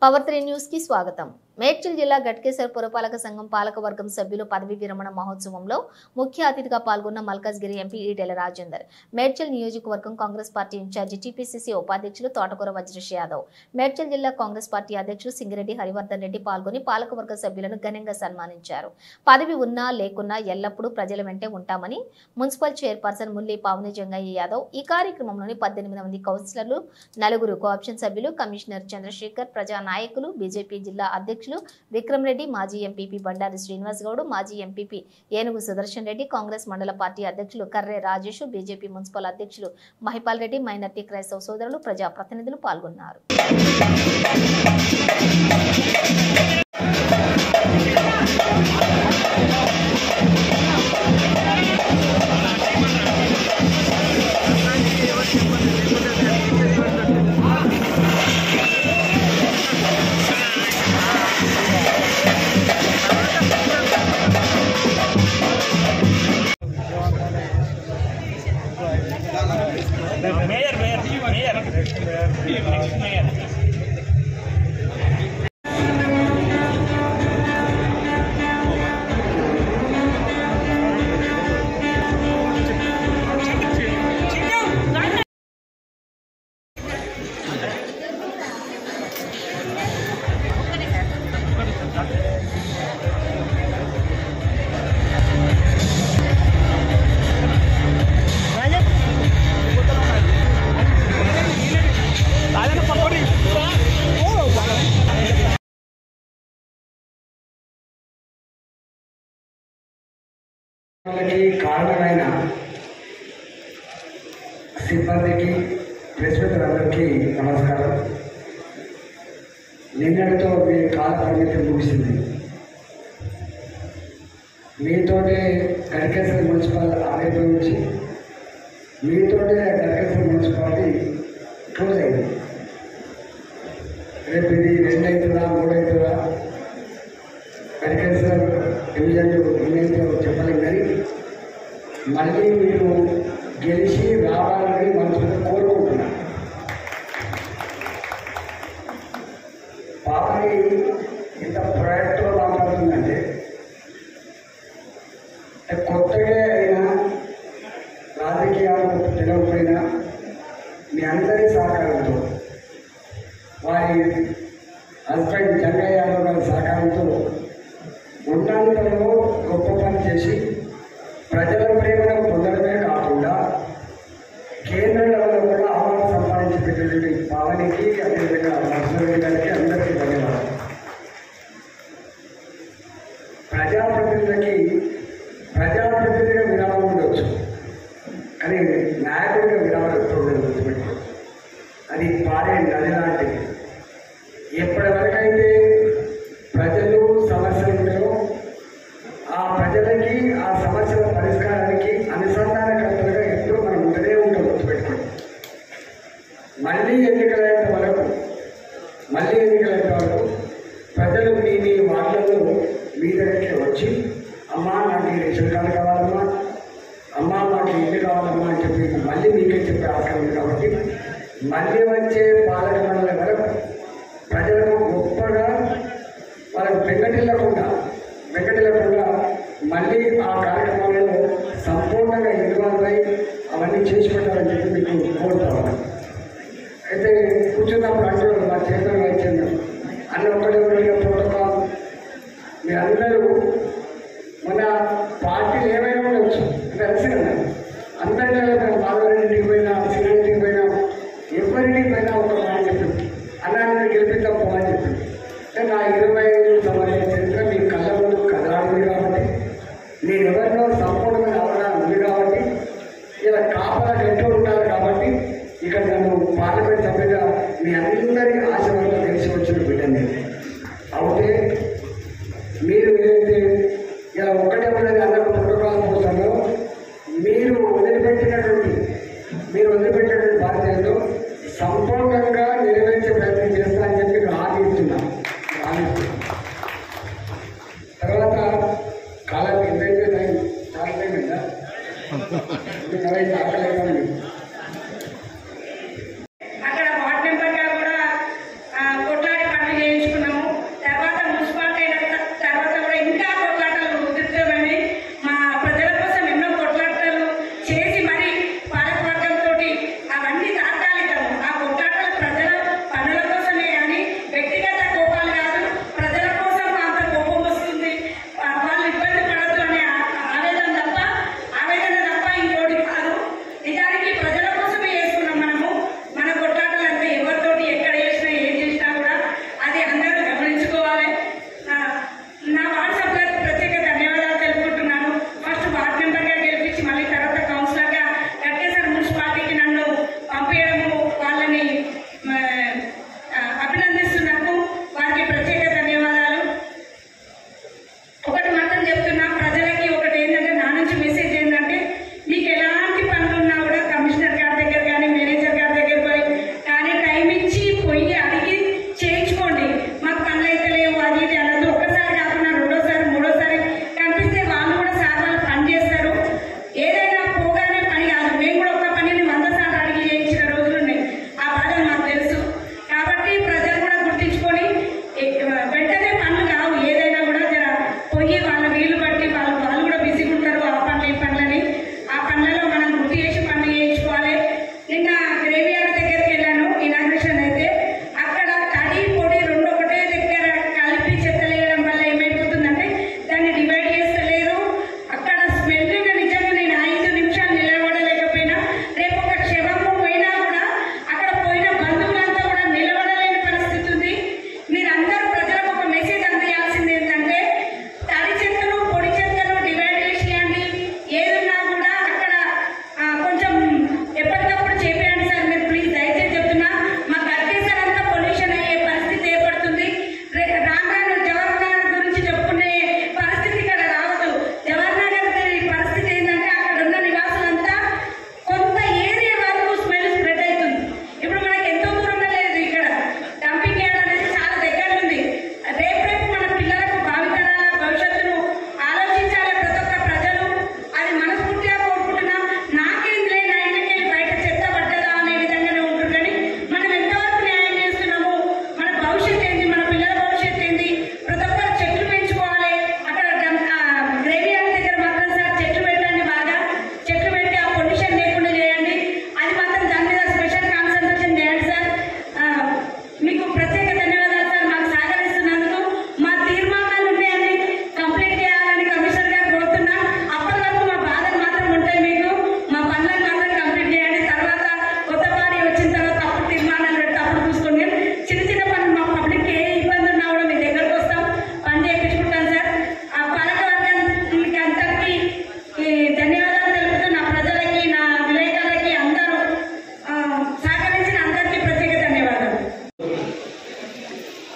Power 3 news కి స్వాగతం. మేడ్చల్ జిల్లా గట్కేసర్ పురపాలక సంఘం పాలకవర్గం సభ్యులు పదవి విరమణ మహోత్సవంలో ముఖ్య అతిథిగా పాల్గొన్న మల్కాజ్గిరి ఎంపీ ఈటెల రాజేందర్, మేడ్చల్ నియోజకవర్గం కాంగ్రెస్ పార్టీ ఇన్ఛార్జి టీపీసీసీ ఉపాధ్యక్షులు తోటకూర వజ్రేష్ యాదవ్, మేడ్చల్ జిల్లా కాంగ్రెస్ పార్టీ అధ్యక్షులు సింగిరెడ్డి హరివర్ధన్ రెడ్డి పాల్గొని పాలకవర్గ సభ్యులను ఘనంగా సన్మానించారు. పదవి ఉన్నా లేకున్నా ఎల్లప్పుడూ ప్రజల వెంటే ఉంటామని మున్సిపల్ చైర్పర్సన్ ముల్లి పావని జంగయ్య యాదవ్, ఈ కార్యక్రమంలోని 18 మంది కౌన్సిలర్లు, 4 కోఆప్షన్ సభ్యులు, కమిషనర్ చంద్రశేఖర్, ప్రజా నాయకులు, బీజేపీ జిల్లా అధ్యక్షులు విక్రమ్ రెడ్డి, మాజీ ఎంపీపీ బండారి శ్రీనివాస్ గౌడ్, మాజీ ఎంపీపీ ఏనుగు సుదర్శన్ రెడ్డి, కాంగ్రెస్ మండల పార్టీ అధ్యక్షులు కర్రే రాజేష్, బీజేపీ మున్సిపల్ అధ్యక్షులు మహిపాల్ రెడ్డి, మైనార్టీ క్రైస్తవ సోదరులు, ప్రజాప్రతినిధులు పాల్గొన్నారు. కారణమైన సిబ్బందికి, ప్రెస్ మిత్రులందరికీ నమస్కారం. నిన్నటితో మీ కాల పరిమితి ముగిసింది. మీతోటే గట్కేసర్ మున్సిపల్ ఆవిర్భవించి మీతోటే గట్కేసర్ మున్సిపాలిటీ క్లోజ్ అయింది. రేపు ఇది 2 అవుతుందా 3 అవుతుందా గట్కేసర్ డివిజన్ ఉన్నదో చెప్పలేము, కానీ మళ్ళీ మీరు గెలిచి రావాలని మనసులో కోరుకుంటున్నాను. పాపని ఇంత ప్రొయాక్టివ్గా మాట్లాడుతుందంటే కొత్తగా అయినా రాజకీయాలకు తెలియకపోయినా మీ అందరి సహకారంతో, వారి హస్బెండ్ జంగయ్య యాదవ్ గారి సహకారంతో ఉన్నంతలో గొప్ప పని చేసి ప్రజల ప్రేమను పొందడమే కాకుండా కేంద్ర లెవెల్లో కూడా అవార్డు సంపాదించి పెట్టినటువంటి పావనికి, అదేవిధంగా నరసింహారెడ్డి గారికి అందరికీ ధన్యవాదాలు. ప్రజాప్రతినిధిగా విరామం ఉండవచ్చు, కానీ నాయకుడిగా విరామం ఎప్పుడు గుర్తుపెట్టుకోవచ్చు. అది పారే నది లాంటిది. ఎప్పటి వరకైతే ప్రజలు సమస్యలు ఉంటాయో ఆ ప్రజలకి, ఆ సమస్యల పరిష్కారానికి అనుసంధానకర్తలుగా ఎప్పుడూ మనం ఉంటూనే ఉంటాం, గుర్తుపెట్టుకోండి. మళ్ళీ ఎన్నికలైన వరకు ప్రజలు మీ వార్డులలో మీ దగ్గరికి వచ్చి, అమ్మా నాకు ఈ రేషన్ కార్డు కావాలమ్మా, అమ్మా మాకు ఇల్లు కావాలమ్మా అని చెప్పి మళ్ళీ మీకే చెప్పే ఆస్కారం ఉంది. కాబట్టి మళ్ళీ వచ్చే పాలక మండలి వరకు ప్రజలకు గొప్పగా వాళ్ళకు వెంకటిల్లకుండా మళ్ళీ ఆ కార్యక్రమాలలో సంపూర్ణంగా ఇన్వాల్వ్ అయ్యి అవన్నీ చేసి పెట్టాలని చెప్పి మీకు కోరుతాను. అయితే కూర్చున్నప్పుడు అంటారు మా చైర్మన్ వచ్చింది అన్న ఒక్కడే ప్రోటోకాల్. మీరందరూ మన పార్టీలు ఏమైనా ఉండవచ్చు, తెలిసిందా అందరికీ మాధవరెడ్డికి పోయినా, శ్రీరెడ్డికి పోయినా, ఎవరికి పోయినా ఒక మాట చెప్పింది, అన్న గెలిపిద్దాం పోమని చెప్పింది. అంటే నా 25 సంవత్సరాల చరిత్ర మీ కళ్ళ ముందు కదలాడింది కాబట్టి, నేను ఎవరినో సంపూర్ణమైన అవగాహన ఉంది కాబట్టి, ఇలా కాపాలకు ఎంతో ఉంటారు కాబట్టి ఇక్కడ నన్ను పార్లమెంట్ సభ్యుగా మీ అందరి ఆశీర్వాదాలు తెలిసి వచ్చిన బిడ్డని. అవుతే మీరు ఏదైతే ఇలా ఒక్కటే ఉన్నది అందరూ ప్రోటోకాల్ పోతారో, మీరు వదిలిపెట్టినటువంటి బాధ్యతలు సంపూర్ణంగా నెరవేర్చే ప్రయత్నం చేస్తానని చెప్పి హామీ ఇస్తున్నాను.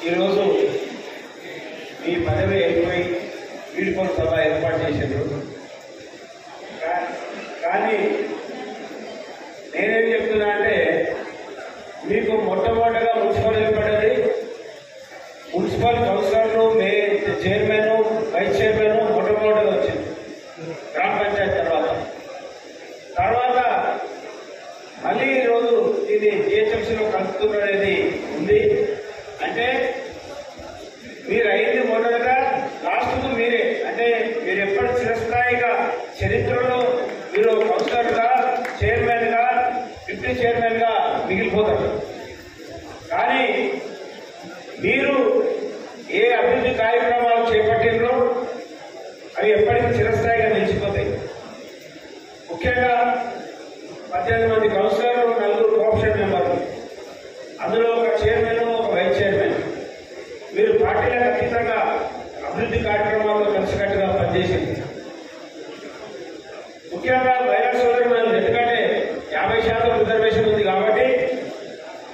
ఈరోజు ఈ పదవి అయిపోయి వీడుకోలు సభ ఏర్పాటు చేశారు. కానీ నేనేం చెప్తున్నా అంటే మీకు మొట్టమొదటిగా మున్సిపల్ ఏర్పడ్డది, మున్సిపల్ కౌన్సిలర్లు, చైర్మన్, వైస్ చైర్మన్ మొట్టమొదటిగా వచ్చింది గ్రామ పంచాయతీ. తర్వాత మళ్ళీ ఈరోజు ఇది జిహెచ్ఎంసీలో కలుపుతున్నది ఉంది. అంటే మీరు అయింది మొదటగా, లాస్ట్కు మీరే. అంటే మీరు ఎప్పటి చిరస్థాయిగా చరిత్రలో మీరు కౌన్సిలర్గా, చైర్మన్గా, డిప్యూటీ చైర్మన్గా మిగిలిపోతారు. కానీ మీరు ఏ అభివృద్ధి కార్యక్రమాలు చేపట్టినో అవి ఎప్పటికీ చిరస్థాయిగా నిలిచిపోతాయి. ముఖ్యంగా 18 మంది కౌన్సిలర్లు, 4 కోఆప్షన్ మెంబర్లు, అందులో ఒక చైర్మన్, ఒక వైస్ చైర్మన్. మీరు పార్టీలకు అతీతంగా అభివృద్ధి కార్యక్రమాల్లో కలిసికట్టుగా పనిచేసింది. ముఖ్యంగా మహిళా సోదరులు, ఎందుకంటే 50% రిజర్వేషన్ ఉంది కాబట్టి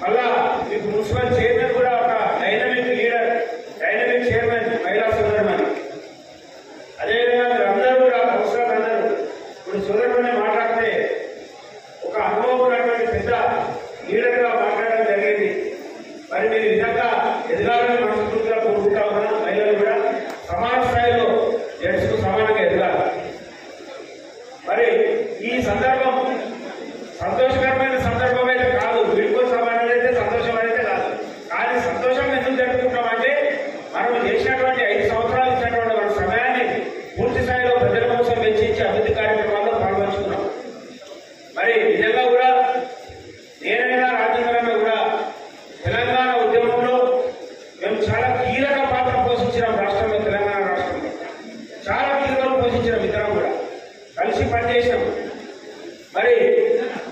మళ్ళా మీకు మున్సిపల్ చైర్మన్ కూడా ఒక డైనమిక్ లీడర్, డైనమిక్ చైర్మన్ మహిళా సోదరులు. అదేవిధంగా మీరు అందరూ కూడా కౌన్సిలర్ అందరూ ఇప్పుడు సోదరులనే మాట్లాడితే ఒక అనుభవం ఉన్నటువంటి పెద్ద లీడర్గా మాట్లాడడం జరిగింది. మరి మీరు నిజంగా ఎదగాలని మనస్ఫూర్తిగా కోరుకుంటా ఉన్నాం. మహిళలు కూడా సమాన స్థాయిలో జెంట్స్కు సమానంగా ఎదగాలి. మరి ఈ సందర్భం సంతోషకరమైన సందర్భం అయితే కాదు, వీడుకో సమానం అయితే సంతోషం అయితే కాదు. కానీ సంతోషంగా ఎందుకు జరుపుకుంటామంటే మనం చేసినటువంటి 5 సంవత్సరాలు ఇచ్చినటువంటి మన సమయాన్ని పూర్తి స్థాయిలో ప్రజల కోసం వెచ్చించి అభివృద్ధి కార్యక్రమాల్లో పాల్పంచుకున్నాం. మరి నిజంగా కూడా నేనైనా రాజేంద్రన్న కూడా తెలంగాణ ఉద్యమంలో మేము చాలా కీలక పాత్ర పోషించినాం. రాష్ట్రంలో, తెలంగాణ రాష్ట్రంలో చాలా కీలకం పోషించినాం. ఇద్దరం కూడా కలిసి పనిచేసినాం. మరి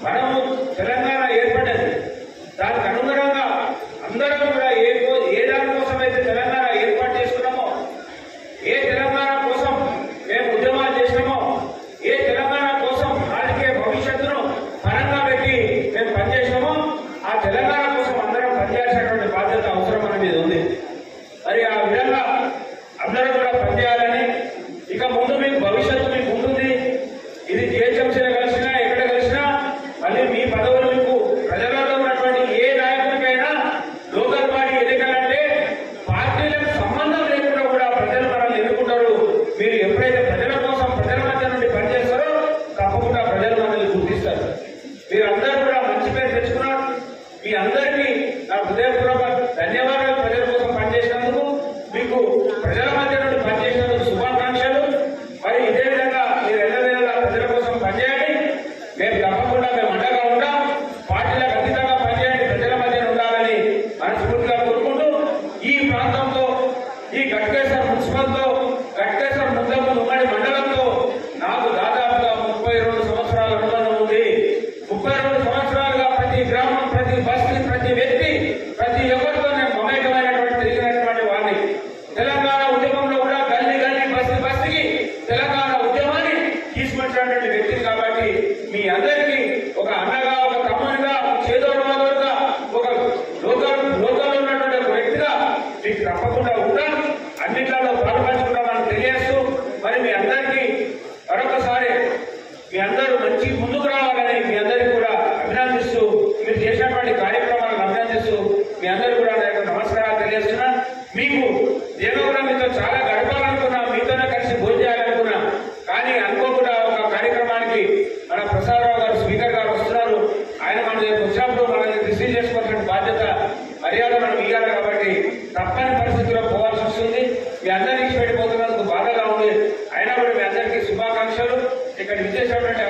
మనము తెలంగాణ ఏర్పడ్డది, దానికి అనుగుణంగా అందరం కూడా ఏ దానికోసం అయితే తెలంగాణ ఏర్పాటు చేసుకున్నామో, ఏ తెలంగాణ కోసం మేము ఉద్యమాలు చేసినామో, ఏ తెలంగాణ కోసం రాజకీయ భవిష్యత్తును పరంగా పెట్టి మేము పనిచేసినామో, ఆ తెలంగాణ కోసం అందరం పనిచేయాల్సినటువంటి బాధ్యత అవసరం మన మీద ఉంది. మరి ఆ విధంగా అందరూ కూడా పనిచేయాలని, ఇక ముందు మీకు భవిష్యత్తు మీకు ఉంటుంది. ఇది జిహెచ్ఎంసీలో కలిసినా, ఎక్కడ కలిసినా మళ్ళీ మీ పదవులు మీకు ప్రజలలో ఉన్నటువంటి ఏ నాయకుడికైనా లోకల్ బాడీ ఎన్నికలంటే పార్టీలకు సంబంధం లేకుండా కూడా ప్రజలు మనల్ని ఎన్నుకుంటారు. మీరు ఎప్పుడైతే ప్రజల కోసం ప్రజల మధ్య నుండి పనిచేస్తారో తప్పకుండా ప్రజలు మనల్ని గుర్తిస్తారు. మీరందరూ కూడా మంచి పేరు తెచ్చుకున్నారు. మీ అందరికీ నా హృదయపూర్వక ధన్యవాదాలు. ప్రజల కోసం పనిచేసినందుకు, మీకు ప్రజల మధ్య నుండి పనిచేసినందుకు శుభాకాంక్షలు. మరి ఇదే విధంగా మీరు ఎల్లవేళలా ప్రజల కోసం పనిచేయండి. మేము తప్పకుండా మేము అండగా ఉంటాం. పార్టీలకు అతీతంగా పనిచేయండి, ప్రజల మధ్య ఉండాలని మనస్ఫూర్తిగా కోరుకుంటూ, ఈ ప్రాంతంతో, ఈ గట్కేశ్వర మున్సిపల్తో, గట్కేశ్వర ముద్దపల్లి ఉమ్మడి మండలంతో నాకు దాదాపుగా 32 సంవత్సరాల అనుబంధం ఉంది. 32 సంవత్సరాలుగా ప్రతి గ్రామం, ప్రతి బస్తీ, ప్రతి వ్యక్తి, ప్రతి ఎవరితో నేను మమేకమైనటువంటి తిరిగినటువంటి వాడిని. తెలంగాణ ఉద్యమంలో కూడా గల్లీ గల్లీ, బస్తీ బస్తీకి తెలంగాణ ఉద్యమాన్ని తీసుకొచ్చినటువంటి వ్యక్తిని కాబట్టి మీ అందరికీ ఒక అన్నగా, ఒక తమ్మునిగా, చేదోడవాదోడుగా, ఒక లోకల్లో ఉన్నటువంటి ఒక వ్యక్తిగా మీకు తప్పకుండా ఉంటాం. అన్నింటిలో పాల్పంచుకుంటామని తెలియజేస్తూ, మరి మీ అందరికీ మరొకసారి మీ అందరూ మంచి ముందుకు రావాలని మీ అందరికీ కూడా అభినందిస్తూ, మీరు చేసినటువంటి కార్యక్రమాలను అభినందిస్తూ మీ అందరూ కూడా నా యొక్క నమస్కారాలు తెలియజేస్తున్నా. మీకు నేను కూడా మీతో చాలా గడపాలనుకున్నా, మీతోనే కలిసి భోజనం చేయాలనుకున్నా. కానీ అనుకోకుండా ఒక కార్యక్రమానికి మన ప్రసాదరావు గారు, స్పీకర్ గారు వస్తున్నారు. ఆయన మన దగ్గర వచ్చినప్పుడు మనల్ని రిసీవ్ చేసుకోవాల్సిన బాధ్యత, మర్యాద మనం ఇవ్వాలి కాబట్టి తప్పని పరిస్థితుల్లో పోవాల్సి వస్తుంది. మీ అందరికీ పెట్టిపోతున్నందుకు బాధగా ఉంది. అయినా కూడా మీ అందరికీ శుభాకాంక్షలు. ఇక్కడ విచ్చేసినటువంటి